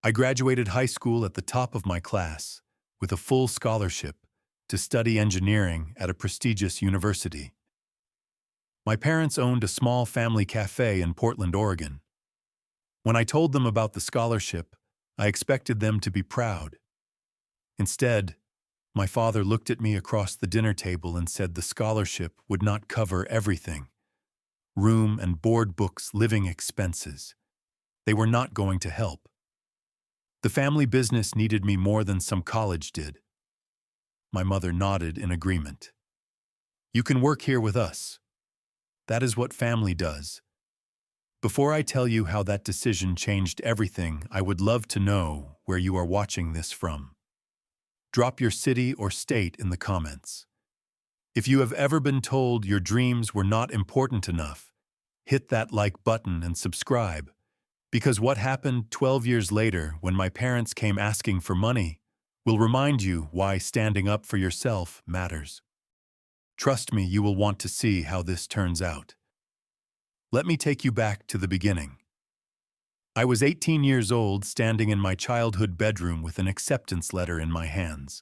I graduated high school at the top of my class with a full scholarship to study engineering at a prestigious university. My parents owned a small family cafe in Portland, Oregon. When I told them about the scholarship, I expected them to be proud. Instead, my father looked at me across the dinner table and said the scholarship would not cover everything: room and board, books, living expenses. They were not going to help. The family business needed me more than some college did. My mother nodded in agreement. "You can work here with us. That is what family does." Before I tell you how that decision changed everything, I would love to know where you are watching this from. Drop your city or state in the comments. If you have ever been told your dreams were not important enough, hit that like button and subscribe. Because what happened 12 years later when my parents came asking for money will remind you why standing up for yourself matters. Trust me, you will want to see how this turns out. Let me take you back to the beginning. I was 18 years old, standing in my childhood bedroom with an acceptance letter in my hands.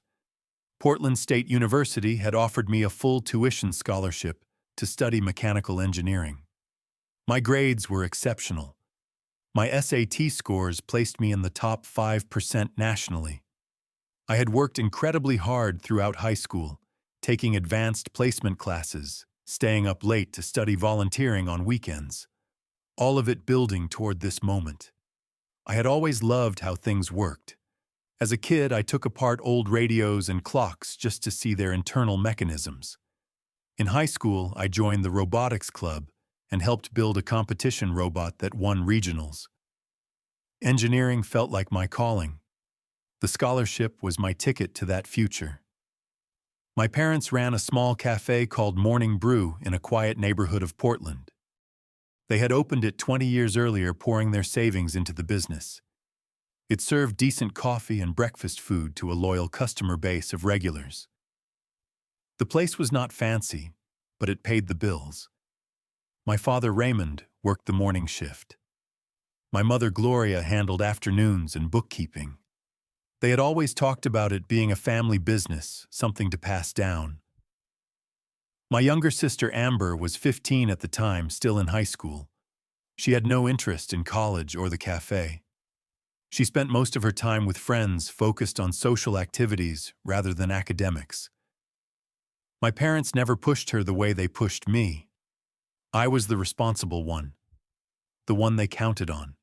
Portland State University had offered me a full tuition scholarship to study mechanical engineering. My grades were exceptional. My SAT scores placed me in the top 5% nationally. I had worked incredibly hard throughout high school, taking advanced placement classes, staying up late to study, volunteering on weekends. All of it building toward this moment. I had always loved how things worked. As a kid, I took apart old radios and clocks just to see their internal mechanisms. In high school, I joined the robotics club and helped build a competition robot that won regionals. Engineering felt like my calling. The scholarship was my ticket to that future. My parents ran a small cafe called Morning Brew in a quiet neighborhood of Portland. They had opened it 20 years earlier, pouring their savings into the business. It served decent coffee and breakfast food to a loyal customer base of regulars. The place was not fancy, but it paid the bills. My father, Raymond, worked the morning shift. My mother, Gloria, handled afternoons and bookkeeping. They had always talked about it being a family business, something to pass down. My younger sister, Amber, was 15 at the time, still in high school. She had no interest in college or the cafe. She spent most of her time with friends, focused on social activities rather than academics. My parents never pushed her the way they pushed me. I was the responsible one, the one they counted on.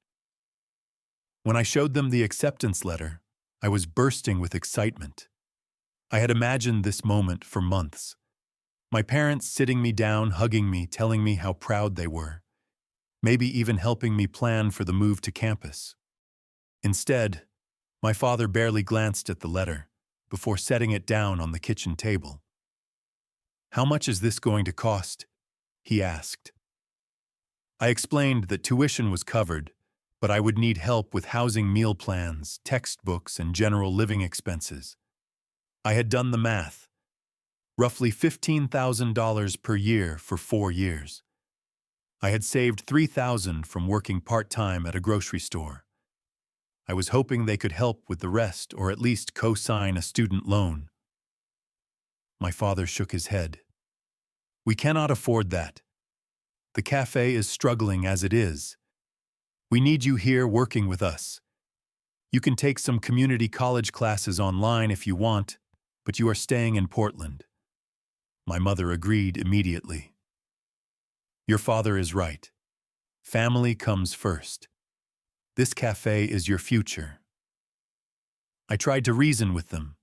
When I showed them the acceptance letter, I was bursting with excitement. I had imagined this moment for months. My parents sitting me down, hugging me, telling me how proud they were, maybe even helping me plan for the move to campus. Instead, my father barely glanced at the letter before setting it down on the kitchen table. "How much is this going to cost?" he asked. I explained that tuition was covered, but I would need help with housing, meal plans, textbooks, and general living expenses. I had done the math. Roughly $15,000 per year for 4 years. I had saved $3,000 from working part-time at a grocery store. I was hoping they could help with the rest, or at least co-sign a student loan. My father shook his head. "We cannot afford that. The cafe is struggling as it is. We need you here working with us. You can take some community college classes online if you want, but you are staying in Portland." My mother agreed immediately. "Your father is right. Family comes first. This cafe is your future." I tried to reason with them.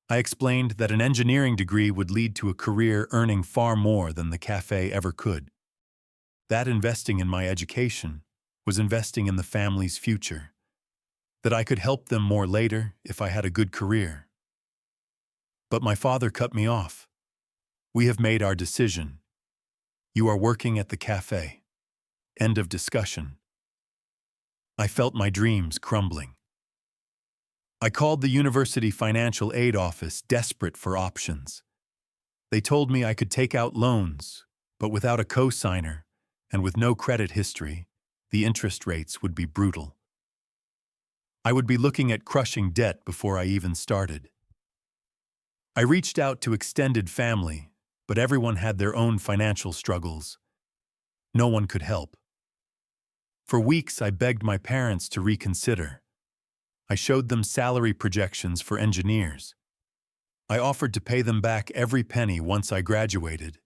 I explained that an engineering degree would lead to a career earning far more than the cafe ever could. That investing in my education was investing in the family's future. That I could help them more later if I had a good career. But my father cut me off. "We have made our decision. You are working at the cafe. End of discussion." I felt my dreams crumbling. I called the university financial aid office, desperate for options. They told me I could take out loans, but without a co-signer and with no credit history, the interest rates would be brutal. I would be looking at crushing debt before I even started. I reached out to extended family, but everyone had their own financial struggles. No one could help. For weeks, I begged my parents to reconsider. I showed them salary projections for engineers. I offered to pay them back every penny once I graduated.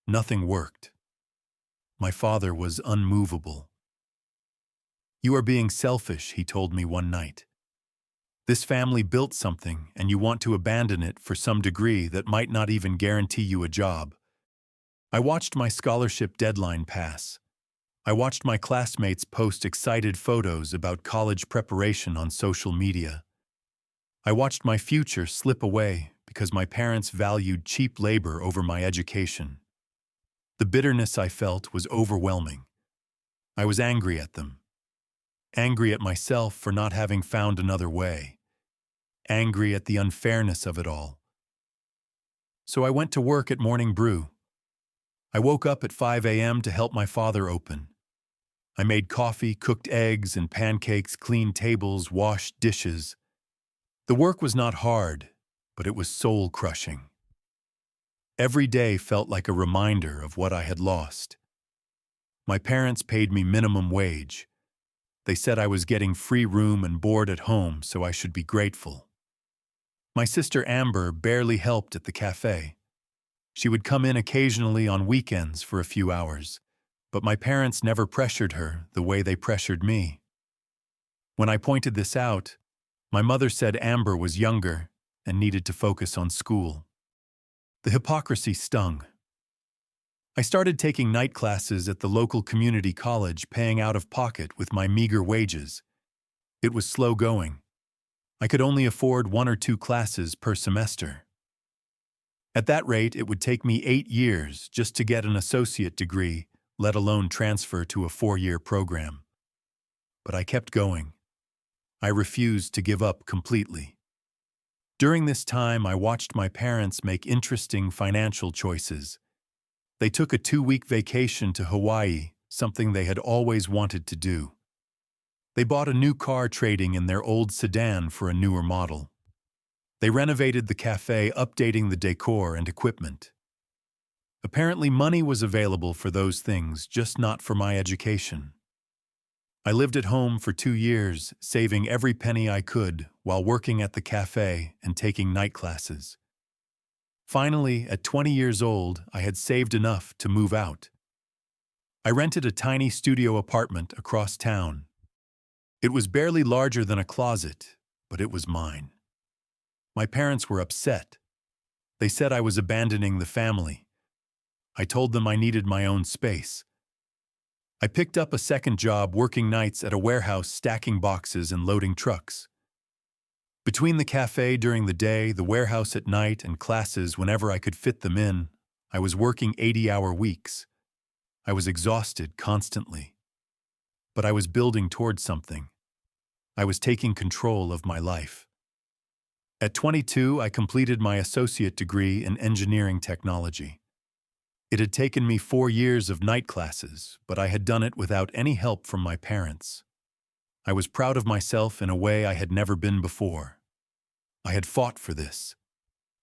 Nothing worked. My father was unmovable. "You are being selfish," he told me one night. "This family built something, and you want to abandon it for some degree that might not even guarantee you a job." I watched my scholarship deadline pass. I watched my classmates post excited photos about college preparation on social media. I watched my future slip away because my parents valued cheap labor over my education. The bitterness I felt was overwhelming. I was angry at them. Angry at myself for not having found another way. Angry at the unfairness of it all. So I went to work at Morning Brew. I woke up at 5 a.m. to help my father open. I made coffee, cooked eggs and pancakes, cleaned tables, washed dishes. The work was not hard, but it was soul-crushing. Every day felt like a reminder of what I had lost. My parents paid me minimum wage. They said I was getting free room and board at home, so I should be grateful. My sister Amber barely helped at the cafe. She would come in occasionally on weekends for a few hours, but my parents never pressured her the way they pressured me. When I pointed this out, my mother said Amber was younger and needed to focus on school. The hypocrisy stung. I started taking night classes at the local community college, paying out of pocket with my meager wages. It was slow going. I could only afford 1 or 2 classes per semester. At that rate, it would take me 8 years just to get an associate degree, let alone transfer to a 4-year program. But I kept going. I refused to give up completely. During this time, I watched my parents make interesting financial choices. They took a 2-week vacation to Hawaii, something they had always wanted to do. They bought a new car, trading in their old sedan for a newer model. They renovated the cafe, updating the decor and equipment. Apparently, money was available for those things, just not for my education. I lived at home for 2 years, saving every penny I could while working at the cafe and taking night classes. Finally, at 20 years old, I had saved enough to move out. I rented a tiny studio apartment across town. It was barely larger than a closet, but it was mine. My parents were upset. They said I was abandoning the family. I told them I needed my own space. I picked up a second job working nights at a warehouse, stacking boxes and loading trucks. Between the cafe during the day, the warehouse at night, and classes whenever I could fit them in, I was working 80-hour weeks. I was exhausted constantly. But I was building towards something. I was taking control of my life. At 22, I completed my associate degree in engineering technology. It had taken me 4 years of night classes, but I had done it without any help from my parents. I was proud of myself in a way I had never been before. I had fought for this.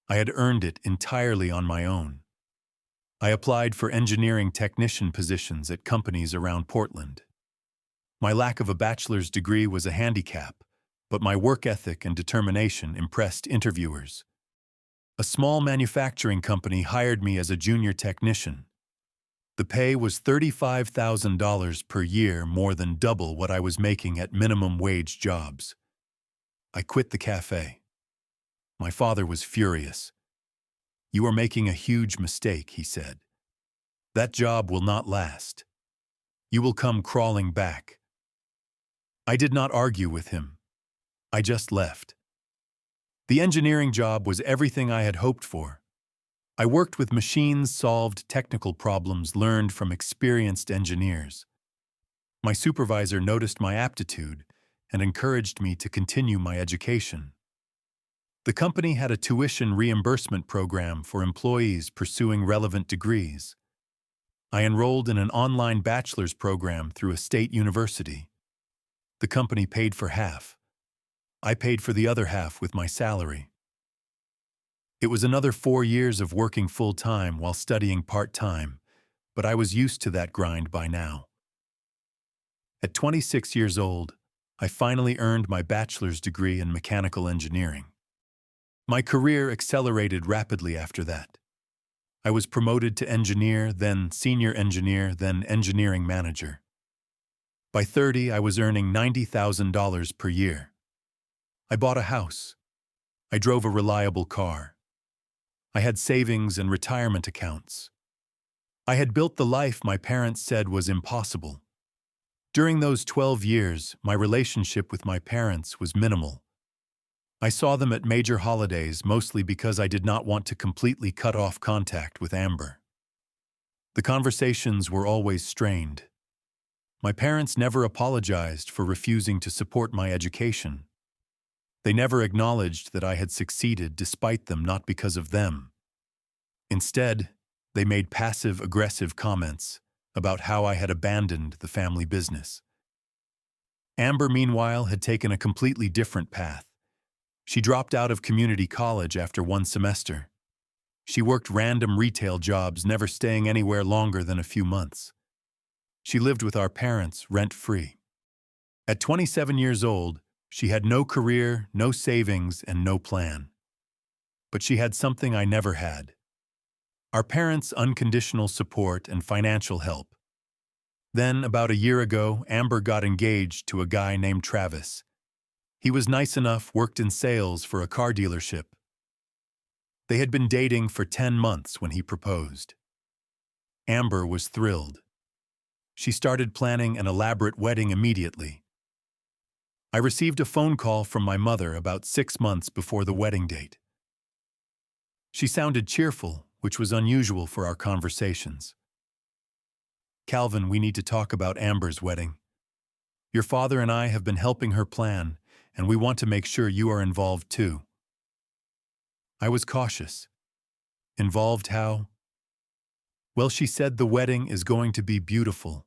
I had earned it entirely on my own. I applied for engineering technician positions at companies around Portland. My lack of a bachelor's degree was a handicap, but my work ethic and determination impressed interviewers. A small manufacturing company hired me as a junior technician. The pay was $35,000 per year, more than double what I was making at minimum wage jobs. I quit the cafe. My father was furious. "You are making a huge mistake," he said. "That job will not last. You will come crawling back." I did not argue with him. I just left. The engineering job was everything I had hoped for. I worked with machines, solved technical problems learned from experienced engineers. My supervisor noticed my aptitude and encouraged me to continue my education. The company had a tuition reimbursement program for employees pursuing relevant degrees. I enrolled in an online bachelor's program through a state university. The company paid for half. I paid for the other half with my salary. It was another 4 years of working full-time while studying part-time, but I was used to that grind by now. At 26 years old, I finally earned my bachelor's degree in mechanical engineering. My career accelerated rapidly after that. I was promoted to engineer, then senior engineer, then engineering manager. By 30, I was earning $90,000 per year. I bought a house. I drove a reliable car. I had savings and retirement accounts. I had built the life my parents said was impossible. During those 12 years, my relationship with my parents was minimal. I saw them at major holidays mostly because I did not want to completely cut off contact with Amber. The conversations were always strained. My parents never apologized for refusing to support my education. They never acknowledged that I had succeeded despite them, not because of them. Instead, they made passive-aggressive comments about how I had abandoned the family business. Amber, meanwhile, had taken a completely different path. She dropped out of community college after one semester. She worked random retail jobs, never staying anywhere longer than a few months. She lived with our parents, rent-free. At 27 years old, she had no career, no savings, and no plan. But she had something I never had: our parents' unconditional support and financial help. Then, about a year ago, Amber got engaged to a guy named Travis. He was nice enough, worked in sales for a car dealership. They had been dating for 10 months when he proposed. Amber was thrilled. She started planning an elaborate wedding immediately. I received a phone call from my mother about 6 months before the wedding date. She sounded cheerful, which was unusual for our conversations. "Calvin, we need to talk about Amber's wedding. Your father and I have been helping her plan, and we want to make sure you are involved too." I was cautious. Involved how? Well, she said the wedding is going to be beautiful.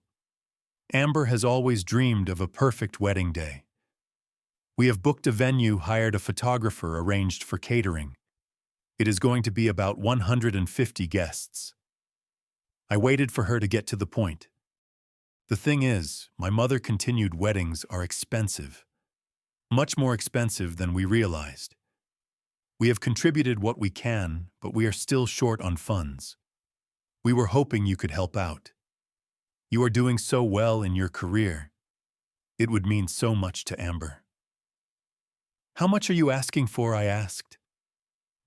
Amber has always dreamed of a perfect wedding day. We have booked a venue, hired a photographer, arranged for catering. It is going to be about 150 guests. I waited for her to get to the point. The thing is, my mother continued, weddings are expensive. Much more expensive than we realized. We have contributed what we can, but we are still short on funds. We were hoping you could help out. You are doing so well in your career. It would mean so much to Amber. "How much are you asking for?" I asked.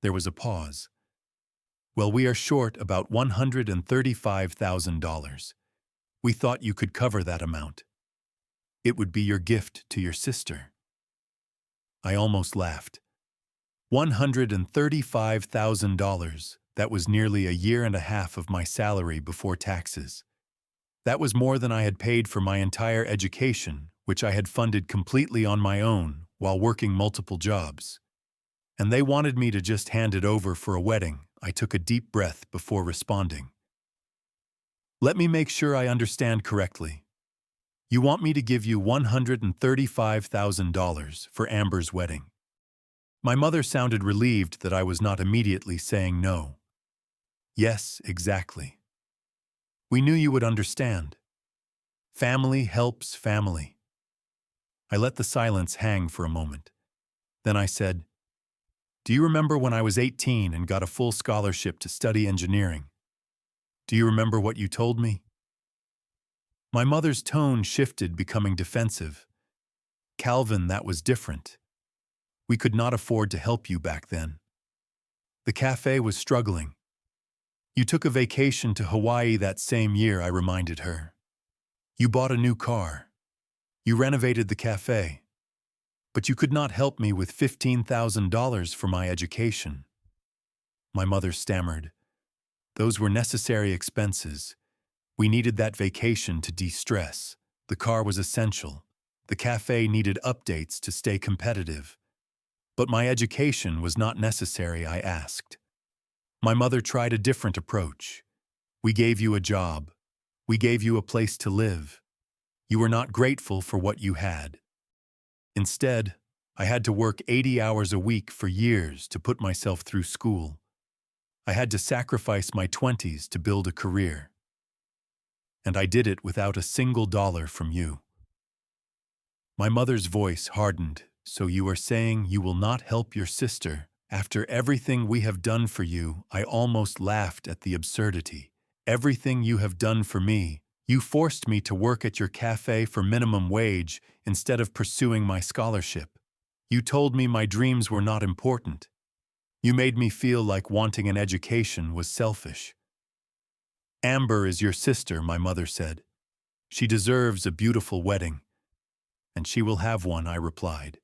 There was a pause. "Well, we are short about $135,000. We thought you could cover that amount. It would be your gift to your sister." I almost laughed. $135,000. That was nearly a year and a half of my salary before taxes. That was more than I had paid for my entire education, which I had funded completely on my own while working multiple jobs. And they wanted me to just hand it over for a wedding. I took a deep breath before responding. "Let me make sure I understand correctly. You want me to give you $135,000 for Amber's wedding?" My mother sounded relieved that I was not immediately saying no. "Yes, exactly. We knew you would understand. Family helps family." I let the silence hang for a moment. Then I said, "Do you remember when I was 18 and got a full scholarship to study engineering? Do you remember what you told me?" My mother's tone shifted, becoming defensive. "Calvin, that was different. We could not afford to help you back then. The cafe was struggling. You took a vacation to Hawaii that same year," I reminded her. "You bought a new car. You renovated the cafe. But you could not help me with $15,000 for my education." My mother stammered. "Those were necessary expenses. We needed that vacation to de-stress. The car was essential. The cafe needed updates to stay competitive. But my education was not necessary," I asked. My mother tried a different approach. "We gave you a job. We gave you a place to live. You were not grateful for what you had." Instead, I had to work 80 hours a week for years to put myself through school. I had to sacrifice my 20s to build a career. And I did it without a single dollar from you. My mother's voice hardened. So you are saying you will not help your sister? After everything we have done for you, I almost laughed at the absurdity. Everything you have done for me. You forced me to work at your cafe for minimum wage instead of pursuing my scholarship. You told me my dreams were not important. You made me feel like wanting an education was selfish. Amber is your sister, my mother said. She deserves a beautiful wedding. And she will have one, I replied.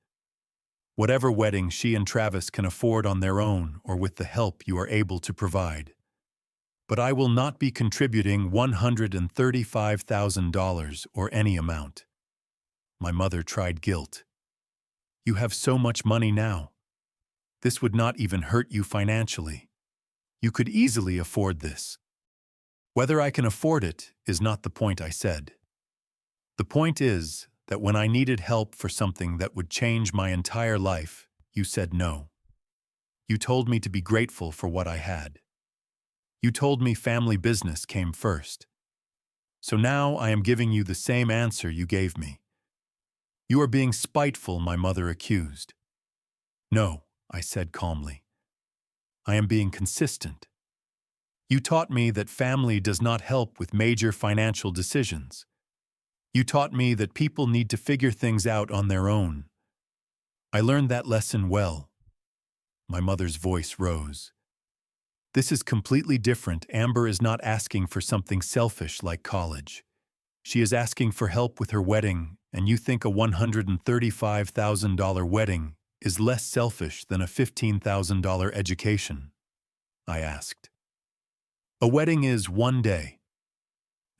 Whatever wedding she and Travis can afford on their own or with the help you are able to provide. But I will not be contributing $135,000 or any amount. My mother tried guilt. You have so much money now. This would not even hurt you financially. You could easily afford this. Whether I can afford it is not the point, I said. The point is that when I needed help for something that would change my entire life, you said no. You told me to be grateful for what I had. You told me family business came first. So now I am giving you the same answer you gave me. You are being spiteful, my mother accused. No, I said calmly. I am being consistent. You taught me that family does not help with major financial decisions. You taught me that people need to figure things out on their own. I learned that lesson well. My mother's voice rose. This is completely different. Amber is not asking for something selfish like college. She is asking for help with her wedding, and you think a $135,000 wedding is less selfish than a $15,000 education? I asked. A wedding is one day.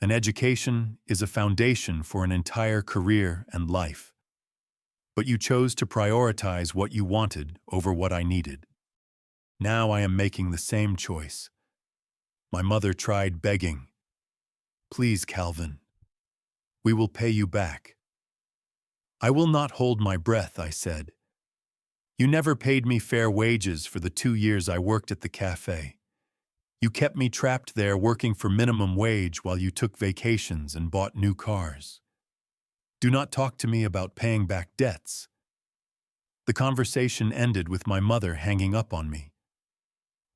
An education is a foundation for an entire career and life. But you chose to prioritize what you wanted over what I needed. Now I am making the same choice. My mother tried begging. Please, Calvin. We will pay you back. I will not hold my breath, I said. You never paid me fair wages for the 2 years I worked at the cafe. You kept me trapped there working for minimum wage while you took vacations and bought new cars. Do not talk to me about paying back debts. The conversation ended with my mother hanging up on me.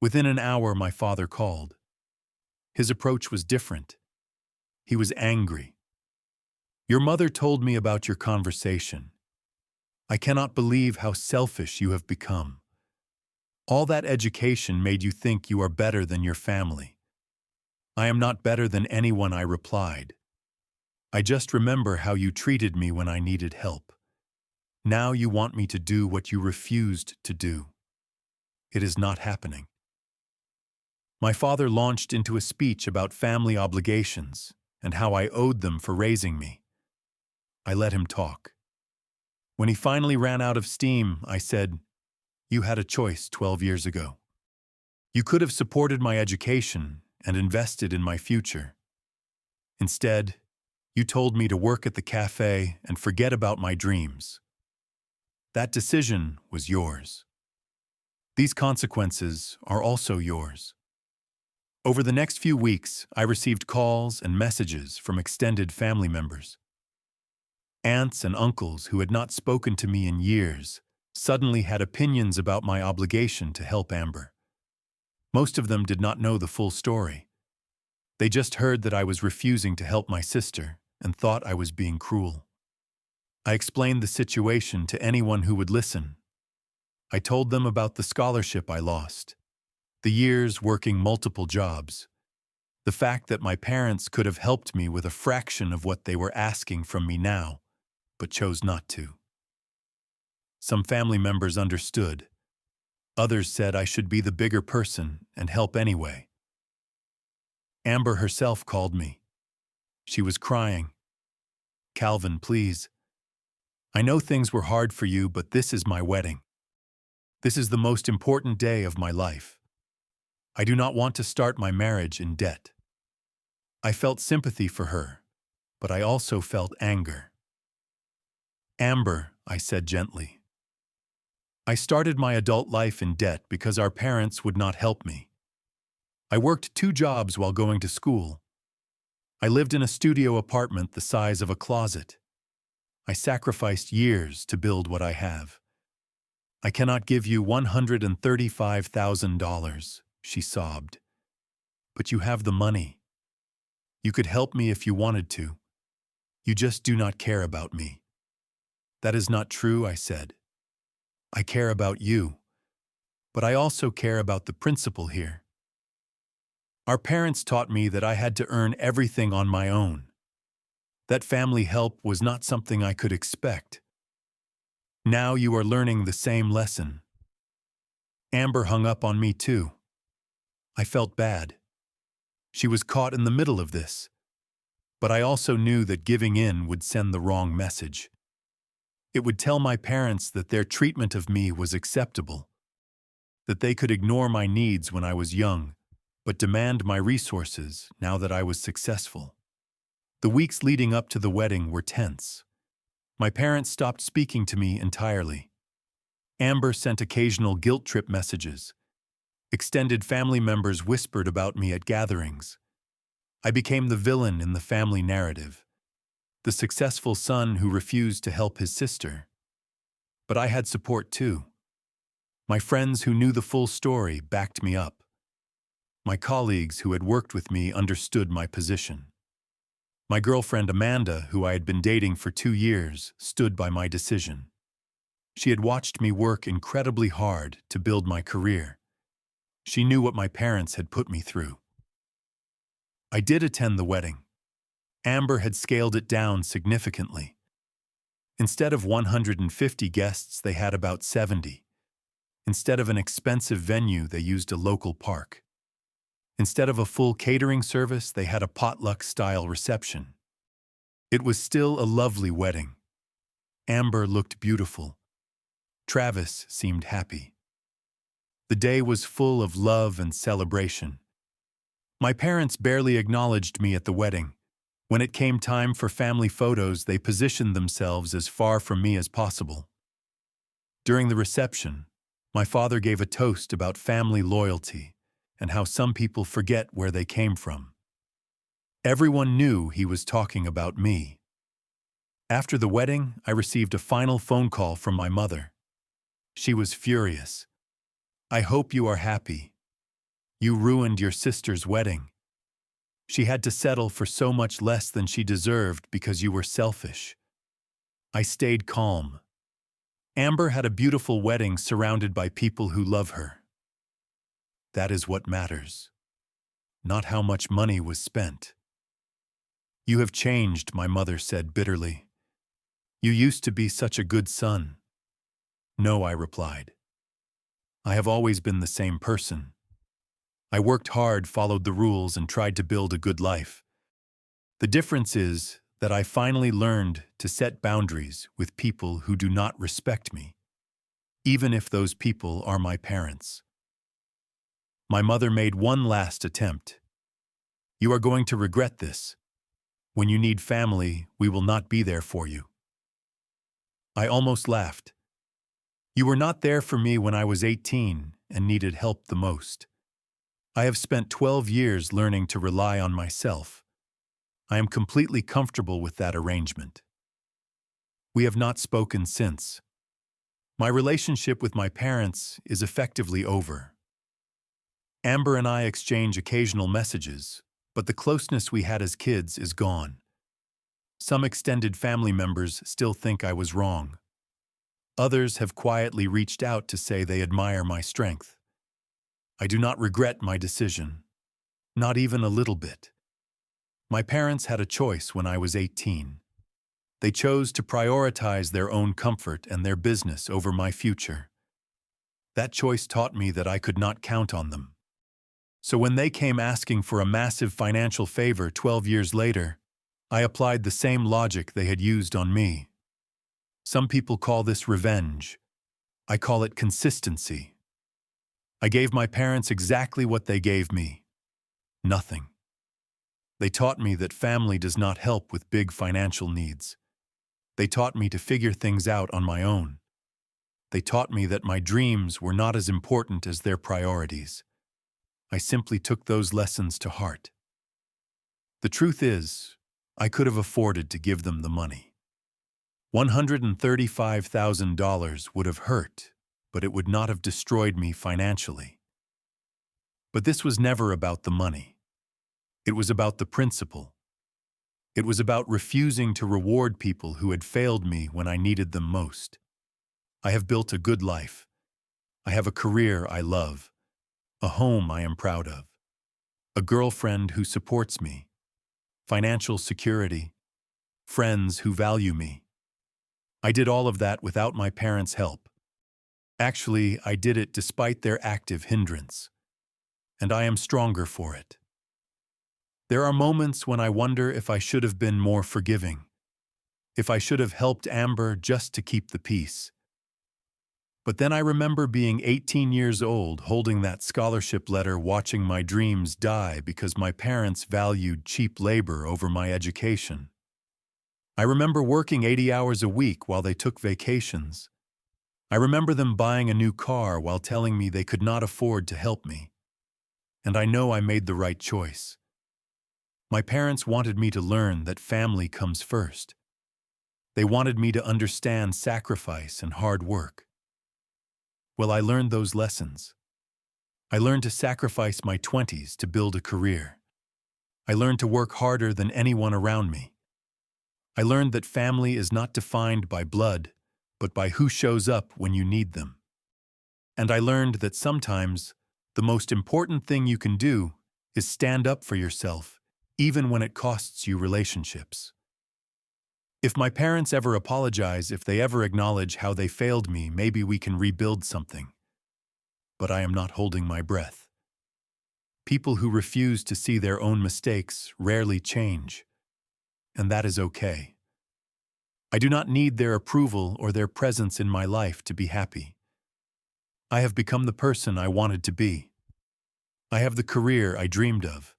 Within an hour, my father called. His approach was different. He was angry. Your mother told me about your conversation. I cannot believe how selfish you have become. All that education made you think you are better than your family. I am not better than anyone, I replied. I just remember how you treated me when I needed help. Now you want me to do what you refused to do. It is not happening. My father launched into a speech about family obligations and how I owed them for raising me. I let him talk. When he finally ran out of steam, I said, You had a choice 12 years ago. You could have supported my education and invested in my future. Instead, you told me to work at the cafe and forget about my dreams. That decision was yours. These consequences are also yours. Over the next few weeks, I received calls and messages from extended family members. Aunts and uncles who had not spoken to me in years suddenly had opinions about my obligation to help Amber. Most of them did not know the full story. They just heard that I was refusing to help my sister and thought I was being cruel. I explained the situation to anyone who would listen. I told them about the scholarship I lost, the years working multiple jobs, the fact that my parents could have helped me with a fraction of what they were asking from me now, but chose not to. Some family members understood. Others said I should be the bigger person and help anyway. Amber herself called me. She was crying. Calvin, please. I know things were hard for you, but this is my wedding. This is the most important day of my life. I do not want to start my marriage in debt. I felt sympathy for her, but I also felt anger. Amber, I said gently, I started my adult life in debt because our parents would not help me. I worked 2 jobs while going to school. I lived in a studio apartment the size of a closet. I sacrificed years to build what I have. I cannot give you $135,000, she sobbed. But you have the money. You could help me if you wanted to. You just do not care about me. That is not true, I said. I care about you, but I also care about the principle here. Our parents taught me that I had to earn everything on my own. That family help was not something I could expect. Now you are learning the same lesson. Amber hung up on me too. I felt bad. She was caught in the middle of this. But I also knew that giving in would send the wrong message. It would tell my parents that their treatment of me was acceptable, that they could ignore my needs when I was young, but demand my resources now that I was successful. The weeks leading up to the wedding were tense. My parents stopped speaking to me entirely. Amber sent occasional guilt trip messages. Extended family members whispered about me at gatherings. I became the villain in the family narrative, the successful son who refused to help his sister. But I had support too. My friends who knew the full story backed me up. My colleagues who had worked with me understood my position. My girlfriend Amanda, who I had been dating for 2 years, stood by my decision. She had watched me work incredibly hard to build my career. She knew what my parents had put me through. I did attend the wedding. Amber had scaled it down significantly. Instead of 150 guests, they had about 70. Instead of an expensive venue, they used a local park. Instead of a full catering service, they had a potluck-style reception. It was still a lovely wedding. Amber looked beautiful. Travis seemed happy. The day was full of love and celebration. My parents barely acknowledged me at the wedding. When it came time for family photos, they positioned themselves as far from me as possible. During the reception, my father gave a toast about family loyalty and how some people forget where they came from. Everyone knew he was talking about me. After the wedding, I received a final phone call from my mother. She was furious. "I hope you are happy. You ruined your sister's wedding. She had to settle for so much less than she deserved because you were selfish." I stayed calm. Amber had a beautiful wedding surrounded by people who love her. That is what matters, not how much money was spent. "You have changed," my mother said bitterly. "You used to be such a good son." "No," I replied. "I have always been the same person. I worked hard, followed the rules, and tried to build a good life. The difference is that I finally learned to set boundaries with people who do not respect me, even if those people are my parents." My mother made one last attempt. "You are going to regret this. When you need family, we will not be there for you." I almost laughed. "You were not there for me when I was 18 and needed help the most. I have spent 12 years learning to rely on myself. I am completely comfortable with that arrangement." We have not spoken since. My relationship with my parents is effectively over. Amber and I exchange occasional messages, but the closeness we had as kids is gone. Some extended family members still think I was wrong. Others have quietly reached out to say they admire my strength. I do not regret my decision, not even a little bit. My parents had a choice when I was 18. They chose to prioritize their own comfort and their business over my future. That choice taught me that I could not count on them. So when they came asking for a massive financial favor 12 years later, I applied the same logic they had used on me. Some people call this revenge. I call it consistency. I gave my parents exactly what they gave me. Nothing. They taught me that family does not help with big financial needs. They taught me to figure things out on my own. They taught me that my dreams were not as important as their priorities. I simply took those lessons to heart. The truth is, I could have afforded to give them the money. $135,000 would have hurt, but it would not have destroyed me financially. But this was never about the money. It was about the principle. It was about refusing to reward people who had failed me when I needed them most. I have built a good life. I have a career I love, a home I am proud of, a girlfriend who supports me, financial security, friends who value me. I did all of that without my parents' help. Actually, I did it despite their active hindrance, and I am stronger for it. There are moments when I wonder if I should have been more forgiving, if I should have helped Amber just to keep the peace. But then I remember being 18 years old, holding that scholarship letter, watching my dreams die because my parents valued cheap labor over my education. I remember working 80 hours a week while they took vacations. I remember them buying a new car while telling me they could not afford to help me. And I know I made the right choice. My parents wanted me to learn that family comes first. They wanted me to understand sacrifice and hard work. Well, I learned those lessons. I learned to sacrifice my 20s to build a career. I learned to work harder than anyone around me. I learned that family is not defined by blood, but by who shows up when you need them. And I learned that sometimes the most important thing you can do is stand up for yourself, even when it costs you relationships. If my parents ever apologize, if they ever acknowledge how they failed me, maybe we can rebuild something. But I am not holding my breath. People who refuse to see their own mistakes rarely change, and that is okay. I do not need their approval or their presence in my life to be happy. I have become the person I wanted to be. I have the career I dreamed of.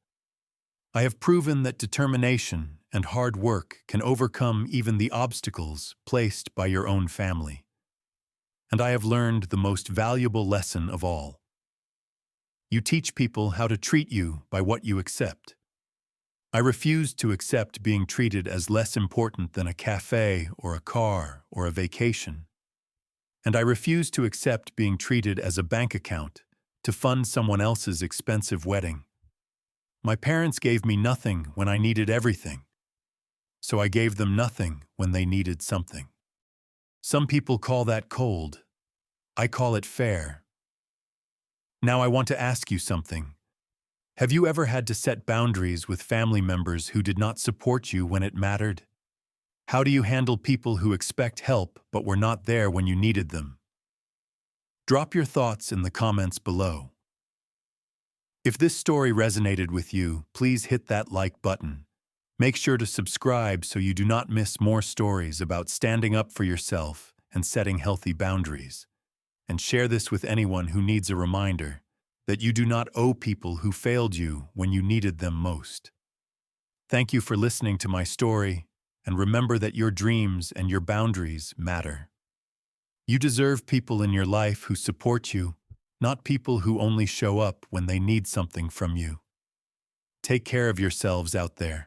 I have proven that determination and hard work can overcome even the obstacles placed by your own family. And I have learned the most valuable lesson of all. You teach people how to treat you by what you accept. I refused to accept being treated as less important than a cafe or a car or a vacation. And I refused to accept being treated as a bank account to fund someone else's expensive wedding. My parents gave me nothing when I needed everything, so I gave them nothing when they needed something. Some people call that cold. I call it fair. Now I want to ask you something. Have you ever had to set boundaries with family members who did not support you when it mattered? How do you handle people who expect help but were not there when you needed them? Drop your thoughts in the comments below. If this story resonated with you, please hit that like button. Make sure to subscribe so you do not miss more stories about standing up for yourself and setting healthy boundaries. And share this with anyone who needs a reminder that you do not owe people who failed you when you needed them most. Thank you for listening to my story, and remember that your dreams and your boundaries matter. You deserve people in your life who support you, not people who only show up when they need something from you. Take care of yourselves out there.